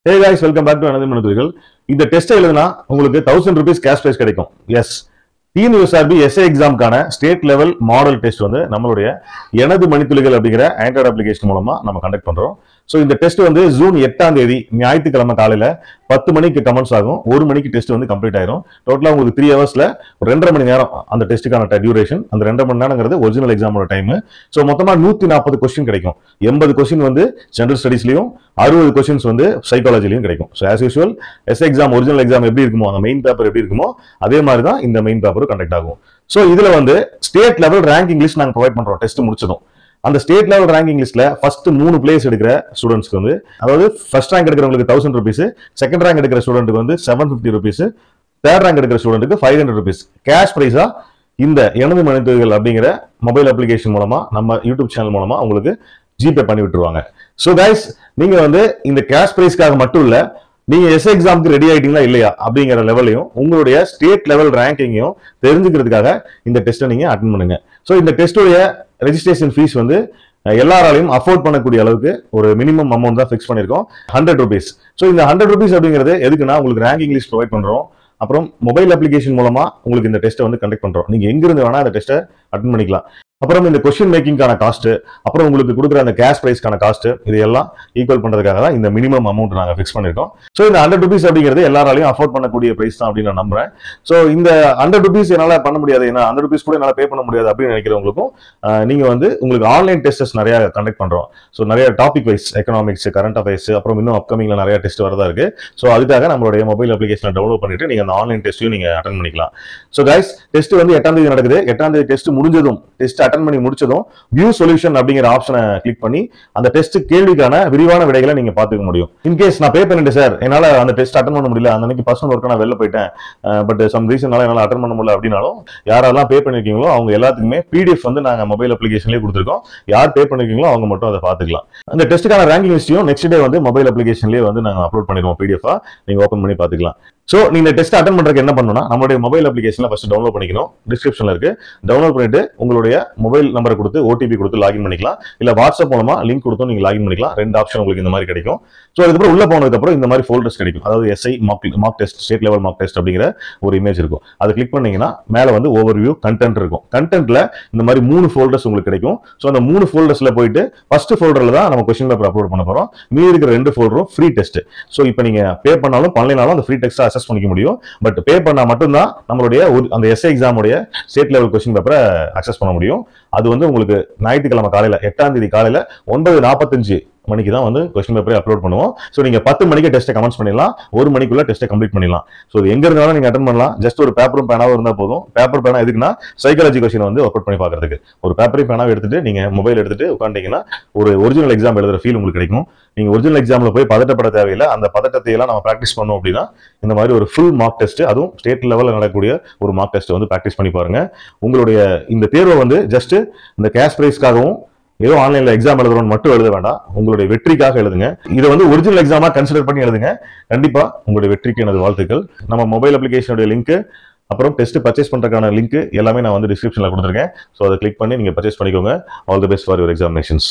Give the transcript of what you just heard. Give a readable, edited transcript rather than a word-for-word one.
Hey guys, welcome back to another Manuturigal. இந்த test எழுதுனா உங்களுக்கு 1000 rupees cash prize கிடைக்கும். Yes. TNUSRB SA எக்ஸாம் கான ஸ்டேட் லெவல் மாடல் டெஸ்ட் வந்து நம்மளுடைய எனது மணித்துளிகள் அப்படிங்கிற ஆண்ட்ராய்டு அப்ளிகேஷன் மூலமா நம்ம கண்டக்ட் பண்றோம். சோ இந்த டெஸ்ட் வந்து ஜூன் 8ஆம் தேதி ஞாயிற்றுக்கிழமை காலையில 10 மணிக்கு கமெண்ட்ஸ் ஆகும். 1 மணிக்கு டெஸ்ட் வந்து கம்ப்ளீட் ஆயிரும். டோட்டலா உங்களுக்கு 3 ஹவர்ஸ்ல 2.5 மணி நேரம் அந்த டெஸ்ட்டுக்கான டியூரேஷன். அந்த 2.5 மணி நேரங்கிறது ஒரிஜினல் எக்ஸாமோட டைம். சோ மொத்தமா 140 கொஸ்டின் கிடைக்கும். 80 கொஸ்டின் வந்து ஜெனரல் ஸ்டடீஸ்லயும் 60 கொஸ்டின்ஸ் வந்து சைக்காலஜிலையும் கிடைக்கும். So as usual exam original exam எப்படி இருக்குமோ அந்த மெயின் பேப்பர் எப்படி இருக்குமோ அதே மாதிரி தான் இந்த மெயின் பேப்பரும் கண்டக்ட் ஆகும். ஸோ இதுல வந்து ஸ்டேட் லெவல் ரேங்கிங் லிஸ்ட் நாங்கள் ப்ரொவைட் பண்றோம் டெஸ்ட் முடிச்சதும். அந்த ஸ்டேட் லெவல் ரேங்கிங் லிஸ்ட்ல ஃபர்ஸ்ட் 3 பிளேஸ் எடுக்கிற ஸ்டூடெண்ட்ஸ்க்கு வந்து அதாவது ஃபர்ஸ்ட் ரேங்க் எடுக்கிறவங்களுக்கு 1000 rupees, செகண்ட் ரேங்க் எடுக்கிற ஸ்டூடெண்ட்டுக்கு வந்து 750 rupees, தேர்ட் ரேங்க் எடுக்கிற ஸ்டூடெண்ட்டுக்கு 500 rupees கேஷ் பிரைஸா இந்த எனது மனிதர்கள் அப்படிங்கிற மொபைல் அப்ளிகேஷன் மூலமா நம்ம யூடியூப் சேனல் மூலமா உங்களுக்கு ஜிபே பண்ணி விட்டுருவாங்க. ஸோ கைஸ் நீங்க வந்து இந்த கேஷ் பிரைஸ்க்காக மட்டும் இல்ல, நீங்க எஸ்ஏ எக்ஸாமுக்கு ரெடி ஆயிட்டீங்களா இல்லையா அப்படிங்கிற லெவலையும் உங்களுடைய ஸ்டேட் லெவல் ரேங்கிங்கையும் தெரிஞ்சுக்கிறதுக்காக இந்த டெஸ்ட்டை நீங்க அட்டன் பண்ணுங்க. ஸோ இந்த டெஸ்டோடைய ரெஜிஸ்ட்ரேஷன் ஃபீஸ் வந்து எல்லாராலையும் அஃபோர்ட் பண்ணக்கூடிய அளவுக்கு ஒரு மினிமம் அமௌண்ட் தான் ஃபிக்ஸ் பண்ணிருக்கோம், 100 rupees. ஸோ இந்த 100 rupees அப்படிங்கிறது எதுக்குன்னா உங்களுக்கு ரேங்கிங் லிஸ்ட் ப்ரொவைட் பண்றோம், அப்புறம் மொபைல் அப்ளிகேஷன் மூலமா உங்களுக்கு இந்த டெஸ்ட்டை வந்து கண்டக்ட் பண்றோம். நீங்க எங்கிருந்து வேணா இந்த டெஸ்ட்டை அட்டன் பண்ணிக்கலாம். அப்புறம் இந்த கொஸ்டின் மேக்கிங்கான காஸ்ட், அப்புறம் உங்களுக்கு கொடுக்குற அந்த கேஷ் பிரைஸ்க்கான காஸ்ட், இது எல்லாம் ஈக்குவல் பண்றதுக்காக தான் இந்த மினிமம் அமௌண்ட் நாங்க ஃபிக்ஸ் பண்ணிருக்கோம். ஸோ இந்த 100 rupees அப்படிங்கிறது எல்லாராலையும் அஃபோர்ட் பண்ணக்கூடிய பிரைஸ் தான் அப்படின்னு நான் நம்புறேன். ஸோ இந்த 100 rupees என்னால பண்ண முடியாது, ஏன்னா 100 rupees கூட என்னால பே பண்ண முடியாது அப்படின்னு நினைக்கிறவங்களுக்கும் நீங்க வந்து உங்களுக்கு ஆன்லைன் டெஸ்டஸ் நிறைய கண்டக்ட் பண்றோம். ஸோ நிறைய topic wise economics, current affairs, அப்புறம் இன்னும் அப்கமிங்ல நிறைய டெஸ்ட் வரதா இருக்கு. ஸோ அதுக்காக நம்மளுடைய மொபைல் அப்ளிகேஷனை டவுன்லோட் பண்ணிட்டு நீங்க அந்த ஆன்லைன் டெஸ்ட்டையும் நீங்க அட்டன் பண்ணிக்கலாம். ஸோ கைஸ் டெஸ்ட் வந்து 8ஆம் தேதி நடக்குது. 8ஆம் தேதி டெஸ்ட் முடிஞ்சதும், டெஸ்ட் அட்டன் பண்ணி முடிச்சதும் வியூ சொல்யூஷன் அப்படிங்கிற ஆப்ஷனை கிளிக் பண்ணி அந்த டெஸ்ட் கேள்விக்கான விரிவான விடைகளை நீங்க பாத்துக்க முடியும். இன்கேஸ் நான் பே பண்ணிட்டேன் சார், என்னால அந்த டெஸ்ட் அட்டன் பண்ண முடியல, அந்த பர்சனல் ஒர்க் நான் வெளில போயிட்டேன், பட் சம் ரீசனால என்னால அட்டன் பண்ண முடியல அப்படின்னாலும் யாரெல்லாம் பே பண்ணிருக்கீங்களோ அவங்க எல்லாத்துக்குமே பிடிஎஃப் வந்து நாங்க மொபைல் அப்ளிகேஷன்லயே கொடுத்துருக்கோம். யார் பே பண்ணிருக்கீங்களோ அவங்க மட்டும் அதை பாத்துக்கலாம். அந்த டெஸ்ட்டுக்கான ரேங்கிங் லிஸ்டையும் நெக்ஸ்ட் டே வந்து மொபைல் அப்ளிகேஷன்லயே வந்து நாங்க அப்லோட் பண்ணிடுவோம், பிடிஎஃப் நீங்க ஓபன் பண்ணி பாத்துக்கலாம். சோ நீங்க டெஸ்ட் அட்டன் பண்றதுக்கு என்ன பண்ணணும்னா நம்மளுடைய மொபைல் அப்ளிகேஷன்ல ஃபர்ஸ்ட் டவுன்லோட் பண்ணிக்கணும். டிஸ்கிரிப்ஷன்ல இருக்கு, டவுன்லோட் பண்ணிட்டு உங்களுடைய மொபைல் நம்பரை கொடுத்து ஓடிபி கொடுத்து லாகின் பண்ணிக்கலாம். இல்ல வாட்ஸ்அப் மூலமா லிங்க் கொடுத்து நீங்க லாகின் பண்ணிக்கலாம். 2 ஆப்ஷன் உங்களுக்கு இந்த மாதிரி கிடைக்கும். சோ அதுக்கப்புறம் உள்ள போனதுக்கு அப்புறம் இந்த மாதிரி ஃபோல்டர்ஸ் கிடைக்கும். அதாவது SI mark test, state level mark test அப்படிங்கிற ஒரு இமேஜ் இருக்கும். அதை கிளிக் பண்ணீங்கன்னா மேல வந்து ஓவர்வியூ கண்டென்ட் இருக்கும். கண்டென்ட்ல இந்த மாதிரி 3 ஃபோல்டர்ஸ் உங்களுக்கு கிடைக்கும். சோ அந்த 3 ஃபோல்டர்ஸ்ல போயிட்டு ஃபர்ஸ்ட் ஃபோல்டர்ல தான் நம்ம கொஸ்டின் பேப்பர் அப்லோட் பண்ண போறோம். மீதி இருக்கிற 2 ஃபோல்டரும் ஃப்ரீ டெஸ்ட். சோ இப்போ நீங்க பே பண்ணாலும் பண்ணலைனாலும் அந்த ஃப்ரீ டெஸ்ட் அக்சஸ் பண்ணிக்க முடியும். பட் பே பண்ணா மட்டும்தான் நம்மளுடைய அந்த எஸ்ஏ எக்ஸாமுடைய ஸ்டேட் லெவல் கொஸ்டின் பேப்பரை அக்சஸ் பண்ண முடியும். அது வந்து உங்களுக்கு ஞாயிற்றுக்கிழமை காலையில 8ஆம் தேதி காலையில 9:45 மணிக்கு தான் வந்து கொஸ்டின் பேப்பரை அப்லோட் பண்ணுவோம். ஸோ நீங்க 10 மணிக்கு டெஸ்ட்டை கமெண்ட்ஸ் பண்ணிடலாம், 1 மணிக்குள்ள டெஸ்ட்டை கம்ப்ளீட் பண்ணிடலாம். ஸோ எங்க இருந்தாலும் நீங்க அட்டன் பண்ணலாம். ஜஸ்ட் ஒரு பேப்பரும் பேனாவும் இருந்தா போதும். பேப்பர் பேனா எதுக்குன்னா சைக்காலஜி கொஸ்டின் வந்து ஒர்க் அவுட் பண்ணி பாக்குறதுக்கு. ஒரு பேப்பரையும் பேனாவை எடுத்துட்டு நீங்க மொபைல் எடுத்துட்டு உட்காந்துட்டீங்கன்னா ஒரு ஒரிஜினல் எக்ஸாம் எழுதுற ஃபீல் உங்களுக்கு கிடைக்கும். நீங்க ஒரிஜினல் எக்ஸாம்ல போய் பதட்டப்பட தேவையில்லை. அந்த பதட்டத்தை எல்லாம் நம்ம பிராக்டிஸ் பண்ணோம் அப்படின்னா இந்த மாதிரி ஒரு ஃபுல் மார்க் டெஸ்ட், அதுவும் ஸ்டேட் லெவலில் நடக்கக்கூடிய ஒரு மார்க் டெஸ்ட் வந்து பிராக்டிஸ் பண்ணி பாருங்க. உங்களுடைய இந்த தேர்வை வந்து ஜஸ்ட் இந்த கேஷ் பிரைஸ்க்காகவும் ஏதோ ஆன்லைன்ல எக்ஸாம் எழுதுறோம் மட்டும் எழுத வேண்டாம், உங்களுடைய வெற்றிக்காக எழுதுங்க. இதை வந்து ஒரிஜினல் எக்ஸாமா கன்சிடர் பண்ணி எழுதுங்க. கண்டிப்பா உங்களுடைய வெற்றிக்கு எனது வாழ்த்துக்கள். நம்ம மொபைல் அப்ளிகேஷனுடைய லிங்க், அப்புறம் டெஸ்ட் பர்ச்சேஸ் பண்றதுக்கான லிங்க் எல்லாமே நான் வந்து டிஸ்கிரிப்ஷன்ல கொடுத்துருக்கேன். ஸோ அதை கிளிக் பண்ணி நீங்க பர்ச்சேஸ் பண்ணிக்கோங்க. All the best for your examinations.